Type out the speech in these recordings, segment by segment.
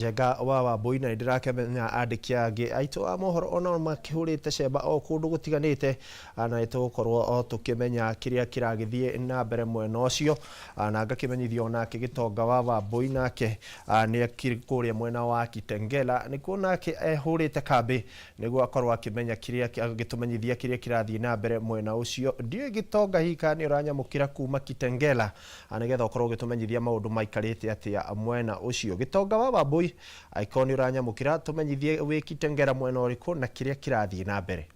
Jega wa boina ndirakemenya andikia angi aitu a mohoro ona makihurite cemba o kundu gutiganite na itukorwo o tukimenya kiria kiragithie na mbere mwena ucio na ngakimenyithio nake gitonga wa boina ke ni akikuria mwena wa Kitengela ni kuona ke ehurite kambi niguo akorwo akimenya kiria agitumenyithia kiria kirathie na mbere mwena ucio ndio gitonga hika ni uranyamukira kuma Kitengela anigetha ukorwo gitumenyithia maundu maikarite atia mwena ucio gitonga wa boy aikoni uranyamukira tumenyithie wi Kitengela mwena uriku na kiria kirathie na mbere.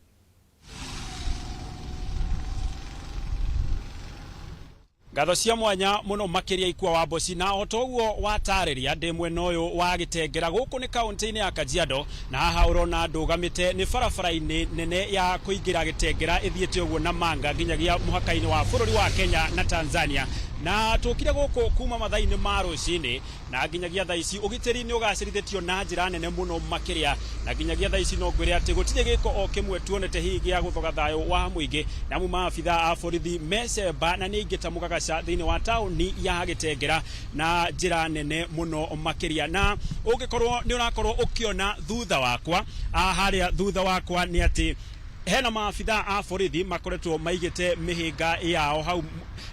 Ngatho cia mwanya muno makiria ikwa wa Boci na otoguo watariria ndi mwena uyu wa Gitengela guku ni kaunti-ini ya Kajiado na haha urona ndugamite ni barabara-ini nene ya kuingira Gitengela ithiete uguo na Manga nginyagia muhaka-ini wa bururi wa Kenya na Tanzania na tukire guku kuma mathaini ma rucini na nginyagia thaa ici ugitiri ni ugacirithitio na njira nene muno makiria na nginyagia thaa ici no ngwire ati gutire giko o kimwe tuonete hihi gia guthoga thayo wa muingi na mu maabitha a borithi mecemba na ni ingitamukaga thiini wa tauni ya Gitengela na njira nene muno makiria na ugikorwo ni urakorwo ukiona thutha wakwa haria thutha wakwa ni ati hena maabitha a borithi makoretwo maigite mihinga yao hau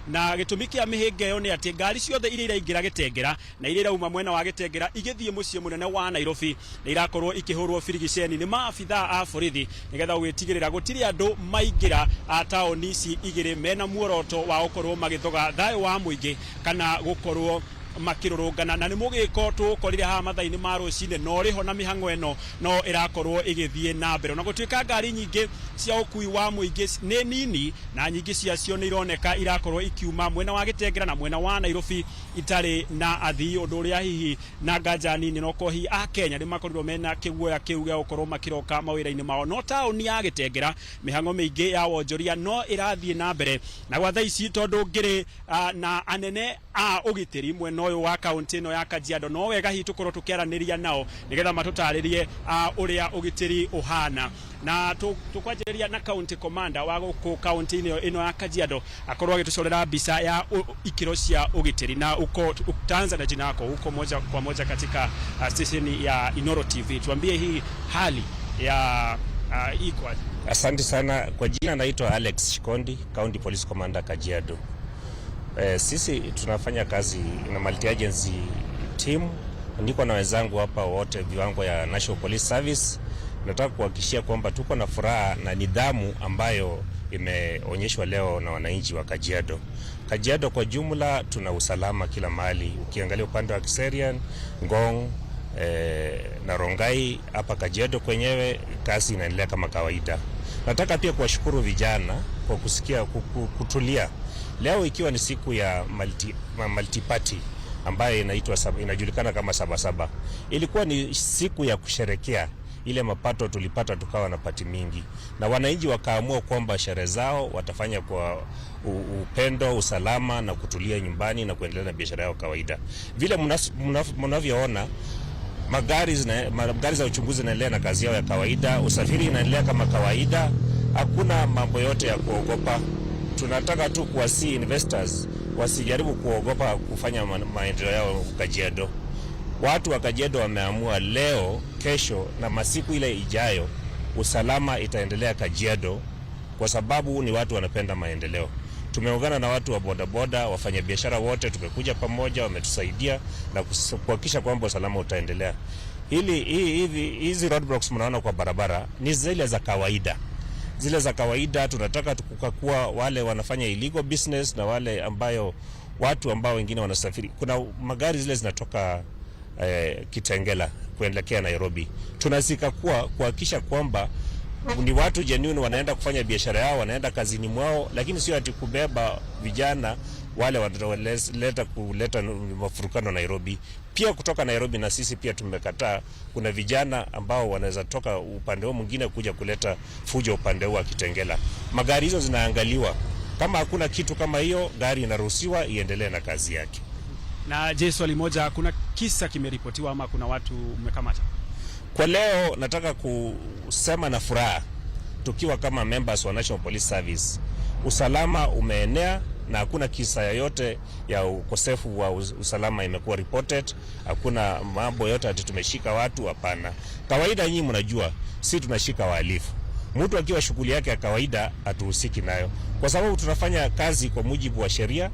na gitumi kia mihinga yo ni ati ngari ciothe iria iraingira Gitengela na iria irauma mwena wa Gitengela igithie mucie munene wa Nairobi ni irakorwo ikihurwo firigiceni ni maabitha a borithi nigetha gwitigirira gutiri andu maingira taoni ici igiri mena muoroto wa ukorwo magithoga thayo wa muingi kana gukorwo makirurungana na ni mugiko tukorire ha mathaini ma rucine no riho na mihango eno no irakorwo igithie na mbere na gutwika ngari nyingi cia ukui wa muingi ni nini na nyingi cia cio ni ironeka irakorwo ikiuma mwena wa Gitengela na mwena wa Nairobi itari na athii undu uria hihi na nganja nini no kohi a Kenya ni makorirwo mena kiguoya kiu gia ukorwo makiroka mawira-ini mao no tauni ya Gitengela mihango mingi ya wonjoria no irathie na mbere na gwa thaa ici tondu ngiri na anene a ugitiri mwena uyu wa kaunti ino ya Kajiado no wega hi tukorwo tukiaraniria nao nigetha matutaririe uria ugitiri uhana na tukwanjiriria na county commander wa guku county ino ya Kajiado akorwo agitucorera mbica ya ikiro cia ugitiri na uko Tanzania jina yako uko moja kwa moja katika station ya Inoro TV tuambie hii hali ya iko. Asante sana kwa jina, naitwa Alex Shikondi, County Police Commander Kajiado. Sisi tunafanya kazi na multi agency team, niko na wenzangu hapa wote viwango ya National Police Service. Nataka kuhakikishia kwamba tuko na furaha na nidhamu ambayo imeonyeshwa leo na wananchi wa Kajiado. Kajiado kwa jumla tuna usalama kila mahali. Ukiangalia upande wa Kiserian, Ngong, na Rongai, hapa Kajiado kwenyewe kazi inaendelea kama kawaida. Nataka pia kuwashukuru vijana kwa kusikia kutulia. Leo ikiwa ni siku ya multi party ambayo inajulikana kama Sabasaba. Ilikuwa ni siku ya kusherekea ile mapato tulipata tukawa na pati mingi. Na wananchi wakaamua kwamba sherehe zao watafanya kwa upendo, usalama na kutulia nyumbani na kuendelea na biashara yao kawaida. Vile mnavyoona magari za uchunguzi zinaendelea na kazi yao ya kawaida, usafiri inaendelea kama kawaida, hakuna mambo yote ya kuogopa. Tunataka tu kuwasi investors wasijaribu kuogopa kufanya maendeleo yao Kajiado. Watu wa Kajiado wameamua leo, kesho na masiku ile ijayo usalama itaendelea Kajiado kwa sababu ni watu wanapenda maendeleo. Tumeungana na watu wa bodaboda, wafanyabiashara wote, tumekuja pamoja, wametusaidia na kuhakikisha kwamba usalama utaendelea. Hizi roadblocks mnaona kwa barabara ni zile za kawaida. Zile za kawaida tunataka tukukakuwa wale wanafanya illegal business na wale watu ambao wengine wanasafiri. Kuna magari zile zinatoka Kitengela kuelekea Nairobi. Tunasika kuhakikisha kwamba ni watu genuine wanaenda kufanya biashara yao, wanaenda kazini mwao, lakini sio ati kubeba vijana wale kuleta mafurukano Nairobi. Pia kutoka Nairobi na sisi pia tumekataa, kuna vijana ambao wanaweza toka upande huo mwingine kuja kuleta fujo upande huu wa Kitengela. Magari hizo zinaangaliwa. Kama hakuna kitu kama hiyo, gari inaruhusiwa iendelee na kazi yake. Na je, swali moja, kuna kisa kimeripotiwa ama kuna watu mmekamata? Kwa leo nataka kusema na furaha tukiwa kama members wa National Police Service. Usalama umeenea na hakuna kisa yoyote ya ukosefu wa usalama imekuwa reported. Hakuna mambo yote ati tumeshika watu, hapana. Kawaida nyinyi mnajua si tunashika wahalifu. Mtu akiwa shughuli yake ya kawaida hatuhusiki nayo, kwa sababu tunafanya kazi kwa mujibu wa sheria.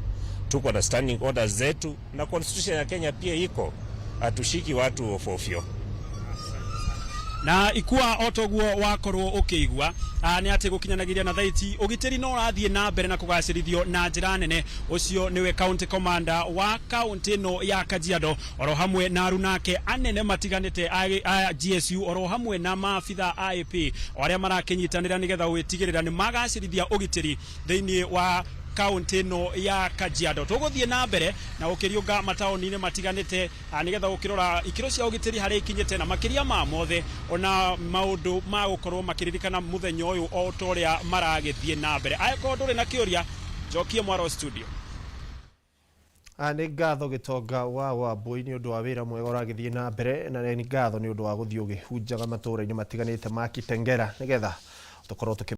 Tuko na standing orders zetu na constitution ya Kenya pia iko, hatushiki watu ofofyo. Na ikua otoguo wakorwo ukigwa ni ati gukinyanagiria na thaiti ugitiri no rathie na mbere na kugacirithio na njira nene. Ucio niwe county commander wa county no ya Kajiado, oro hamwe na arunake anene matiganite a GSU, oro hamwe na maafitha IAP aria marakinyitanira nigetha gwitigirira ni magacirithia ugitiri thiini wa kaunti no ya Kajiado. Tuguthie na mbere na ukiriunga mataoni-ini matiganite nigetha ukirora ikiro cia ugitiri hari ikinyite na makiria ma mothe ona maundu ma gukorwo makiririkana muthenyo uyu o toria maragithie na mbere. Aiko nduri na kiuria jokie Mwaro studio. Nĩ ngatho Gitonga wa Wambui nĩ ũndũ wa wĩra mwega ũragĩthiĩ na mbere, na nĩ ngatho nĩ ũndũ wa gũthiĩ ũgĩhunjaga matũũra-inĩ matiganĩte ma Kitengela nigetha tũkorwo